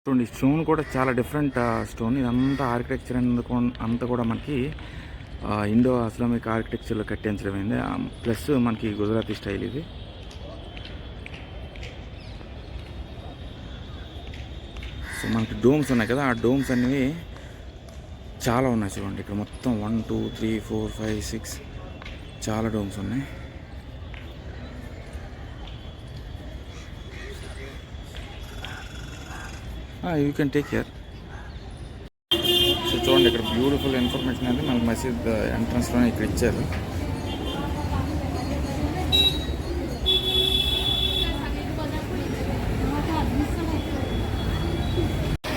చూడండి స్టోన్ కూడా చాలా డిఫరెంట్ స్టోన్. ఇదంతా ఆర్కిటెక్చర్ అంతా కూడా మనకి ఇండో ఇస్లామిక్ ఆర్కిటెక్చర్లో కట్టించడమైంది. ప్లస్ మనకి గుజరాతీ స్టైల్ ఇది. సో మనకి డోమ్స్ ఉన్నాయి కదా, ఆ డోమ్స్ అనేవి చాలా ఉన్నాయి చూడండి. ఇక్కడ మొత్తం 1 2 3 4 5 6 చాలా డోమ్స్ ఉన్నాయి. You can take care. So చూడండి ఇక్కడ బ్యూటిఫుల్ ఇన్ఫర్మేషన్ అనేది మనకి మసీద్ ఎంట్రన్స్లోనే ఇక్కడ ఇచ్చారు.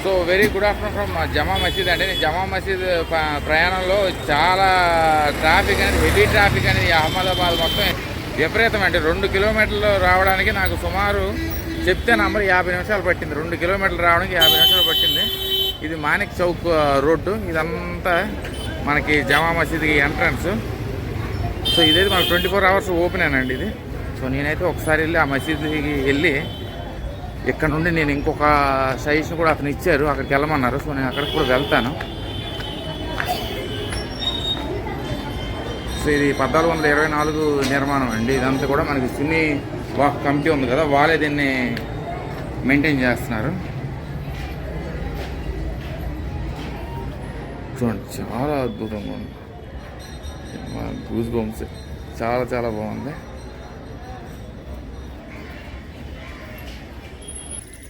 So very good afternoon from జమా మసీద్ అండి. జమా మసీద్ ప్రయాణంలో చాలా ట్రాఫిక్ అనేది, హెవీ ట్రాఫిక్ అనేది అహ్మదాబాద్ మొత్తం విపరీతం అండి. 2 కిలోమీటర్లు రావడానికి నాకు సుమారు చెప్తే నంబర్ 50 నిమిషాలు పట్టింది. 2 కిలోమీటర్లు రావడానికి 50 నిమిషాలు పట్టింది. ఇది మానిక్ చౌక్ రోడ్డు. ఇదంతా మనకి జమా మసీద్కి ఎంట్రన్స్. సో ఇదైతే మనకు 24 అవర్స్ ఓపెన్ అండి ఇది. సో నేనైతే ఒకసారి వెళ్ళి ఆ మసీద్కి వెళ్ళి ఇక్కడ నుండి నేను ఇంకొక సజెషన్ కూడా అతను ఇచ్చారు, అక్కడికి వెళ్ళమన్నారు. సో నేను అక్కడికి కూడా వెళ్తాను. సో ఇది 1424 నిర్మాణం అండి. ఇదంతా కూడా మనకి సున్నీ వాక్ కమిటీ ఉంది కదా, వాళ్ళే దీన్ని మెయింటైన్ చేస్తున్నారు. చూడండి చాలా అద్భుతంగా ఉంది. గూస్ బంప్స్ చాలా చాలా బాగుంది.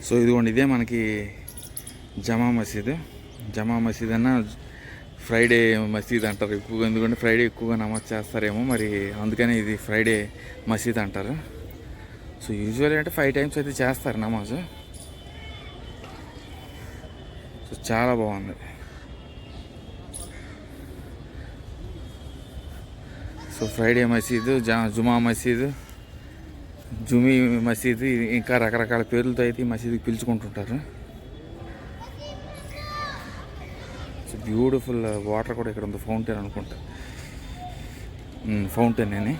సో ఇదిగోండి ఇదే మనకి జమా మసీద్. జమా మసీద్ అన్న ఫ్రైడే మసీద్ అంటారు ఎక్కువగా, ఎందుకంటే ఫ్రైడే ఎక్కువగా నమాజ్ చేస్తారేమో మరి, అందుకని ఇది ఫ్రైడే మసీద్ అంటారు. సో యూజువల్లీ అంటే 5 టైమ్స్ అయితే చేస్తారు నమాజ్. సో చాలా బాగుంది. సో ఫ్రైడే మసీదు, జుమా మసీదు, జుమీ మసీదు, ఇంకా రకరకాల పేర్లతో అయితే ఈ మసీదుకి పిలుచుకుంటుంటారు. సో బ్యూటిఫుల్ వాటర్ కూడా ఇక్కడ ఉంది, ఫౌంటైన్ అనుకుంటా, ఫౌంటైన్ అని.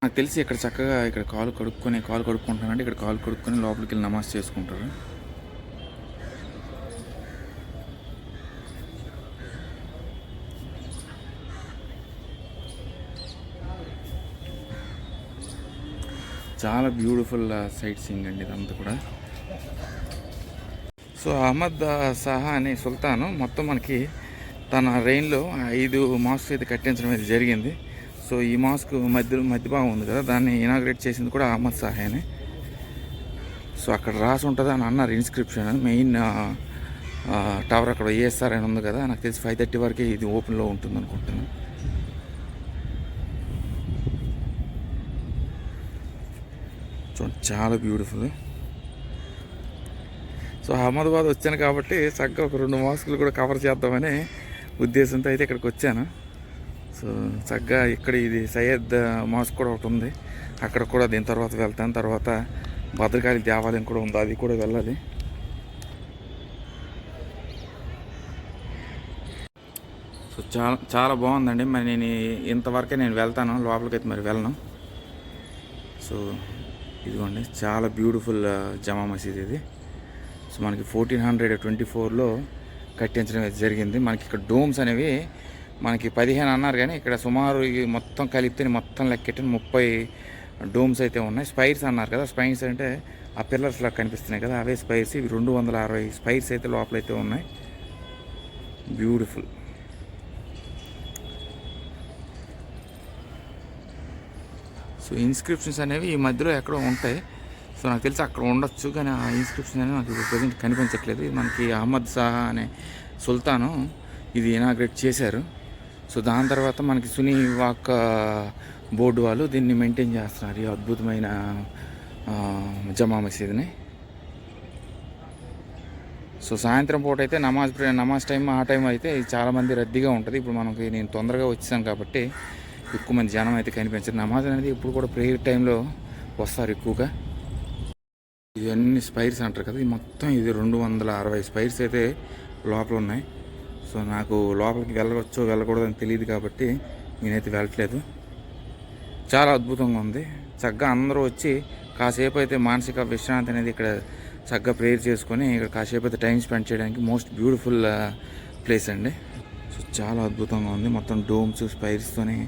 నాకు తెలిసి ఇక్కడ చక్కగా ఇక్కడ కాలు కడుక్కుంటానంటే ఇక్కడ కాలు కడుక్కొని లోపలికి వెళ్ళి నమాజ్ చేసుకుంటారు. చాలా బ్యూటిఫుల్ సైట్ సీయింగ్ అండి ఇదంతా కూడా. సో అహ్మద్ షాహా అనే సుల్తాను మొత్తం మనకి తన రెయిన్లో 5 మాస్క్ అయితే కట్టించడం అయితే జరిగింది. సో ఈ మాస్క్ మధ్య భాగం ఉంది కదా, దాన్ని ఇనాగ్రేట్ చేసింది కూడా అహ్మద్ షాహానే. సో అక్కడ రాసి ఉంటుంది అని అన్నారు ఇన్స్క్రిప్షన్. మెయిన్ టవర్ అక్కడ ఏఎస్ఆర్ అని ఉంది కదా, నాకు తెలిసి 5:30 వరకే ఇది ఓపెన్లో ఉంటుంది అనుకుంటున్నాను. చూడండి చాలా బ్యూటిఫుల్. సో అహ్మదాబాద్ వచ్చాను కాబట్టి చక్కగా ఒక 2 మాస్కులు కూడా కవర్ చేద్దామనే ఉద్దేశంతో అయితే ఇక్కడికి వచ్చాను. సో చక్కగా ఇక్కడ ఇది సయ్యద్ మాస్క్ కూడా ఒకటి ఉంది, అక్కడ కూడా దీని తర్వాత వెళ్తాను. తర్వాత భద్రకాళి దేవాలయం కూడా ఉంది, అది కూడా వెళ్ళాలి. సో చాలా చాలా బాగుందండి. మరి నేను ఇంతవరకే నేను వెళ్తాను, లోపలికైతే మరి వెళ్ళను. సో ఇదిగోండి చాలా బ్యూటిఫుల్ జమా మసీద్ ఇది. సో మనకి 1424లో కట్టించడం జరిగింది. మనకి ఇక్కడ డోమ్స్ అనేవి మనకి 15 అన్నారు, కానీ ఇక్కడ సుమారు మొత్తం కలిపితే మొత్తం లెక్కెట్టిన 30 డోమ్స్ అయితే ఉన్నాయి. స్పైర్స్ అన్నారు కదా, స్పైర్స్ అంటే ఆ పిల్లర్స్ లాగా కనిపిస్తున్నాయి కదా, అవే స్పైర్స్. ఇవి 260 స్పైర్స్ అయితే లోపలైతే ఉన్నాయి. బ్యూటిఫుల్. సో ఇన్స్క్రిప్షన్స్ అనేవి ఈ మధ్యలో ఎక్కడో ఉంటాయి. సో నాకు తెలిసి అక్కడ ఉండొచ్చు, కానీ ఆ ఇన్స్క్రిప్షన్ అనేవి నాకు ఇప్పుడు ప్రజెంట్ కనిపించట్లేదు. ఇది మనకి అహ్మద్ షాహా అనే సుల్తాను ఇది ఇనాగ్రేట్ చేశారు. సో దాని తర్వాత మనకి సున్నీ వాక్ బోర్డు వాళ్ళు దీన్ని మెయింటైన్ చేస్తున్నారు, ఈ అద్భుతమైన జమా మసీద్ని. సో సాయంత్రం పూట అయితే నమాజ్ టైం ఆ టైం అయితే చాలామంది రద్దీగా ఉంటుంది. ఇప్పుడు మనకి నేను తొందరగా వచ్చాను కాబట్టి ఎక్కువ మంది జనం అయితే కనిపించారు. నమాజ్ అనేది ఇప్పుడు కూడా ప్రేయర్ టైంలో వస్తారు ఎక్కువగా. ఇవన్నీ స్పైర్స్ అంటారు కదా, ఇది మొత్తం ఇది 260 స్పైర్స్ అయితే లోపల ఉన్నాయి. సో నాకు లోపలికి వెళ్ళవచ్చో వెళ్ళకూడదని తెలియదు కాబట్టి నేనైతే వెళ్ళట్లేదు. చాలా అద్భుతంగా ఉంది. చక్కగా అందరూ వచ్చి కాసేపు అయితే మానసిక విశ్రాంతి అనేది ఇక్కడ చక్కగా ప్రేయర్ చేసుకొని ఇక్కడ కాసేపు అయితే టైం స్పెండ్ చేయడానికి మోస్ట్ బ్యూటిఫుల్ ప్లేస్ అండి. సో చాలా అద్భుతంగా ఉంది. మొత్తం డోమ్స్ స్పైర్స్తోని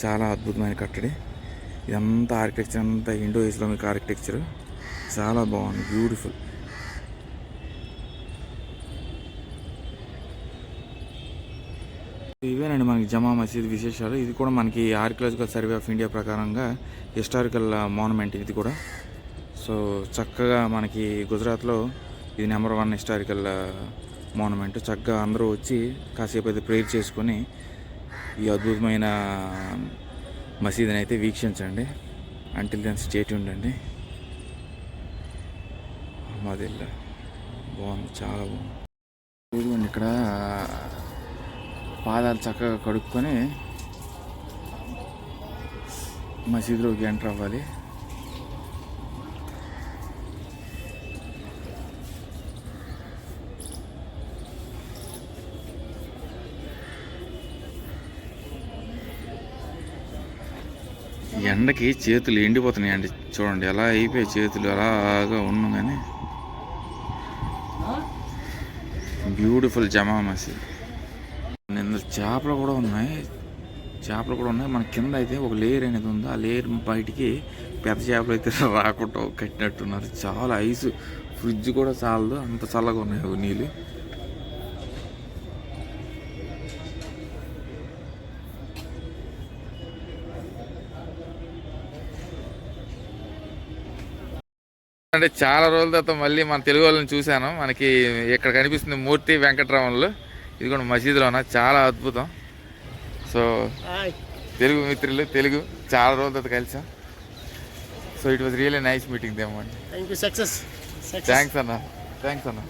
చాలా అద్భుతమైన కట్టడి. ఇదంతా ఆర్కిటెక్చర్ అంతా ఇండో ఇస్లామిక్ ఆర్కిటెక్చర్. చాలా బాగుంది, బ్యూటిఫుల్. ఇవేనండి మనకి జమా మసీద్ విశేషాలు. ఇది కూడా మనకి ఆర్కియలాజికల్ సర్వే ఆఫ్ ఇండియా ప్రకారంగా హిస్టారికల్ మాన్యుమెంట్ ఇది కూడా. సో చక్కగా మనకి గుజరాత్లో ఇది నెంబర్ 1 హిస్టారికల్ మాన్యుమెంట్. చక్కగా అందరూ వచ్చి కాసేపు అయితే ప్రేయర్ చేసుకొని ఈ అద్భుతమైన మసీదుని అయితే వీక్షించండి. అంటిల్ దెన్ స్టే ట్యూన్డ్ అండి. అహ్మదిల్లా బాగుంది, చాలా బాగుంది. ఇదిగోండి ఇక్కడ పాదాలు చక్కగా కడుక్కొని మసీదులోకి ఎంటర్ అవ్వాలి. ఎండకి చేతులు ఎండిపోతున్నాయండి. చూడండి ఎలా అయిపోయాయి చేతులు, అలాగా ఉన్నాం. కానీ బ్యూటిఫుల్ జమా మసీద్. ఇందులో చేపలు కూడా ఉన్నాయి. మన కింద అయితే ఒక లేయర్ అనేది ఉంది. ఆ లేయర్ బయటికి పెద్ద చేపలు అయితే రాకుండా కట్టినట్టున్నారు. చాలా ఐస్, ఫ్రిడ్జ్ కూడా చాలదు, అంత చల్లగా ఉన్నాయి నీళ్ళు. అంటే చాలా రోజుల తర్వాత మళ్ళీ మన తెలుగు వాళ్ళని చూశాను. మనకి ఇక్కడ కనిపిస్తుంది మూర్తి వెంకటరమణులు. ఇది కూడా మసీదులోన చాలా అద్భుతం. సో తెలుగు మిత్రులు, తెలుగు చాలా రోజుల తర్వాత కలిసాం. So it was really nice meeting them అండి. థ్యాంక్స్ అన్న.